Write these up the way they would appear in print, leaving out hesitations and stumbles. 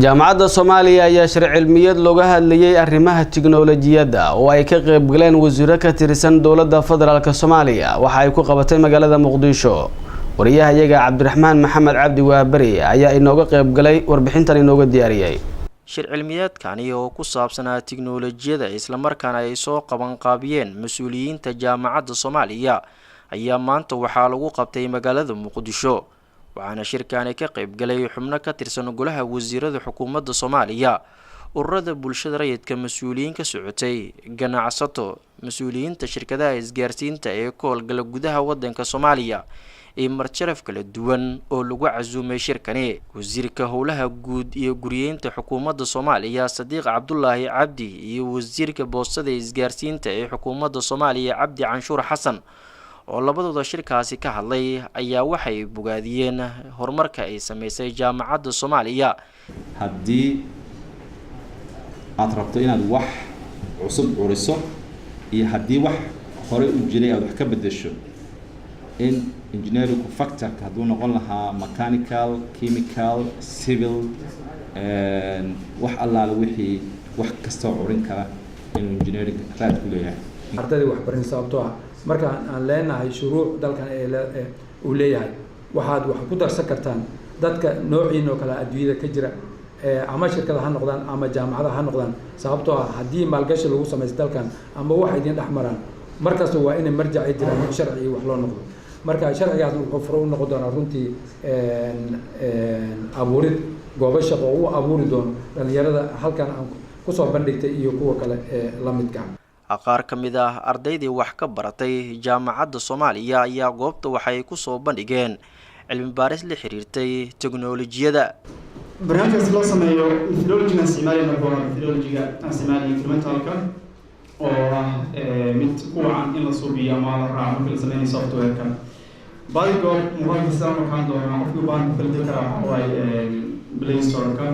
jaamacadda Soomaaliya ayaa shir cilmiyeed looga hadlayay arrimaha tiknoolajiyadda oo ay ka qayb galeen wasiiro ka tirsan dowladda federaalka Soomaaliya waxa ay ku qabatay magaalada Muqdisho. wariyahayaga Cabdiraxmaan Maxamed Cabdi Waabari ayaa inooga qayb galay warbixintan inooga diyaariyay. shir cilmiyeedkani oo ku saabsanaa tiknoolajiyadda isla markaana ay soo qaban qaabiyeen mas'uuliyiinta jaamacadda Soomaaliya ayaa maanta waxaa lagu qabtay magaalada Muqdisho. waxaana shirkaani ka qayb galay xubno ka tirsan golaha wasiirada xukuumadda Soomaaliya, ururada bulshada rayidka, mas'uuliyiin ka socotay ganacsato, mas'uuliyiinta shirkadaha isgaarsiinta ee ka howlgala gudaha waddanka Soomaaliya iyo marjaraf kala duwan oo lagu casuumay shirkani. wasiirka howlaha guud iyo guriyeynta xukuumadda Soomaaliya Sadiq Cabdullaahi Cabdi iyo wasiirka boostada isgaarsiinta ee xukuumadda Soomaaliya Cabdi Canshuur Xasan oo labadooda shirkaasi ka hadlay ayaa waxay bogaadiyeen horumarka ay sameysay jaamacadda Soomaaliya. haddii aad rabto inaad wax cusub curiso iyo haddii wax hore u jiray aad wax ka bedesho, in engineering factor hadduu noqon lahaa mechanical, chemical, civil, wax allaale wixii wax kastoo curin kara inuu engineering raad ku leeyahay. ardayda waxbarin sababtoo ah marka aan leenahay shuruuc dalkan uu leeyahay waxaad wax ku darsan kartaan dadka noociin oo kala adduunyada ka jira ama shirkadaha ha noqdaan ama jaamacadaha ha noqdaan, sababtoo ah haddii maalgashi lagu sameeyo dalkan ama wax idin dhexmaraan markaas waa inay marjac ay jiraan sharci wax loo noqdo. marka sharcigaas wuxuu furo u noqon doonaa runtii abuurid goobo shaqo oo u abuuri doono dhalinyarada halkan aan ku soo bandhigtay iyo kuwa kale la midka qaar ka mid ah ardaydii wax ka baratay jaamacadda Soomaaliya ayaa goobta waxay ku soo bandhigeen cilmi baaris la xiriirtay tiknoolajiyadda. barnaamijkaas loo sameeyo methodology-ga isticmaalaya methodology-ga isticmaalaya incrementalka oo ah mid ku wacan in la suubiyo ama la raaco marka la sameeyo software-ka. badigood mobilka sidaan waxaan doonaa qofkii baan ku kala karaa oo ay Play Store-ka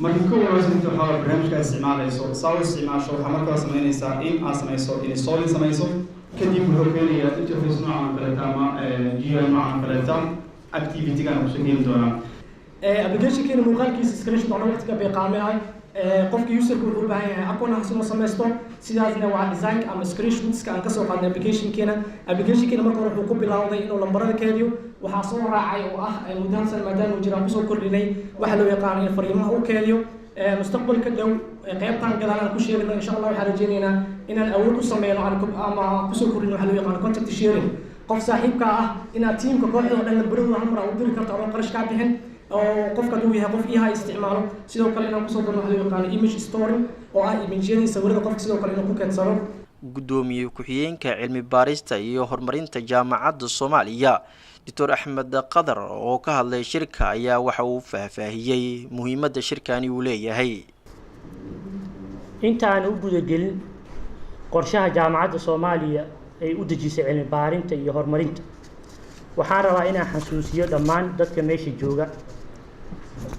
marka ku wanaagsantahay waxa barnaamijka isticmaalayso soo isticmaasho waxa markaa sameynaysaa in aad sameyso installing sameyso kadib wuxuu keenayaa interface noocan kale ama GUI noocan kale activity-ga aan ku shaqeyn doonaa. application-keena muuqaalkiisa screenshot oo waqtiga bay qaamay qofka user-ku wuxuu u baahan yahay account si uu sameysto sidaasna waa design ama screenshots-ka aan ka soo qaadnay application-keena marka hore wuxuu ku bilaawday inuu lambarada keediyo waxaa soo raacay oo ah mudaansan maadaama uu jiraan kusoo kordhinay waxa loo yaqaan in fariimaha uu keediyo mustaqbalka dhow qaybtan gadaal aan ku sheegno insha Allah waxaan rajaynaynaa inaan awood u sameeyno ama kusoo kordhino waxa loo yaqaan contact sharing. qof saaxiibka ah inaad teamka kooxda oo dhan lambarada hal mar u diri karto ama qarash ka bixin oo qofka uu yahay qof iyaha isticmaalo. sidoo kale inaan kusoo darno waxa loo yaqaan image storing oo ah image-yada sawirada qofka sidoo kale inuu ku keensado. gudoomiye ku-xigeenka cilmi baarista iyo horumarinta jaamacadda Soomaaliya Dr. Axmed Qadar oo ka hadlay shirka ayaa waxa uu faahfaahiyay muhiimadda shirkani uu leeyahay. inta aan u gudagelin qorshaha jaamacadda Soomaaliya ay u dejisay cilmi baarinta iyo horumarinta, waxaan rabaa inaan xasuusiyo dhammaan dadka meesha jooga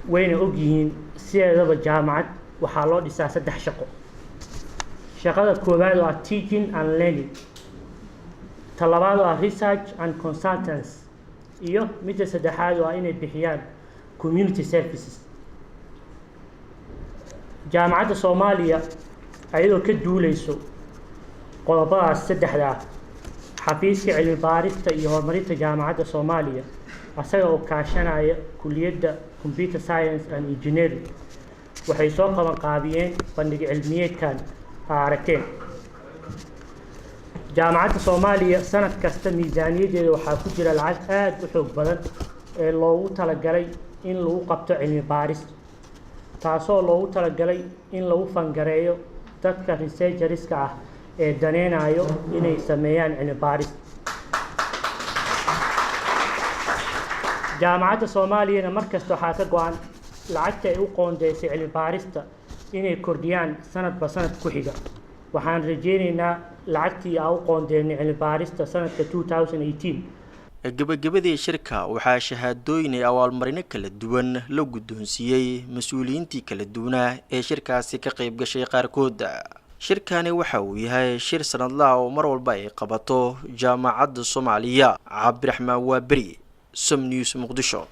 wayna ogyihiin sideedaba jaamacad waxaa loo dhisaa 3 shaqo. shaqada koowaad waa teaching and learning, ta labaad waa research and consultants, iyo midda saddexaad waa inay bixiyaan community services. jaamacadda Soomaaliya ayadoo ka duuleyso qodobadaas saddexda ah, xafiiska cilmi baarista iyo horumarinta jaamacadda Soomaaliya asaga oo kaashanaya kulliyadda computer science and engineering waxay soo qaban qaabiyeen bandhig cilmiyeedkan aragteen. jaamacadda Soomaaliya sanad kasta miisaaniyadeeda waxaa ku jira lacag aad u xoog badan ee loogu talagalay in lagu qabto cilmi baaris, taasoo loogu talagalay in lagu fangareeyo dadka researchers-ka ah ee daneynayo inay sameeyaan cilmi baaris. jaamacadda Soomaaliyana markasta waxaa ka go'an lacagta ay u qoondeysay cilmi baarista inay kordhiyaan sanadba sanad ku xiga. waxaan rajaynaynaa lacagtii aan u qoondeynay cilmi baarista sanadka 2018. gabagabadii shirka waxaa shahaadooyin iyo abaalmarino kala duwan la guddoonsiiyey mas'uuliyiintii kala duwanaa ee shirkaasi ka qayb gashay qaarkood. shirkani waxa uu yahay shir sanadlaha oo mar walba ay qabato jaamacadda Soomaaliya. Cabdiraxmaan Waabari, Som News, Muqdisho.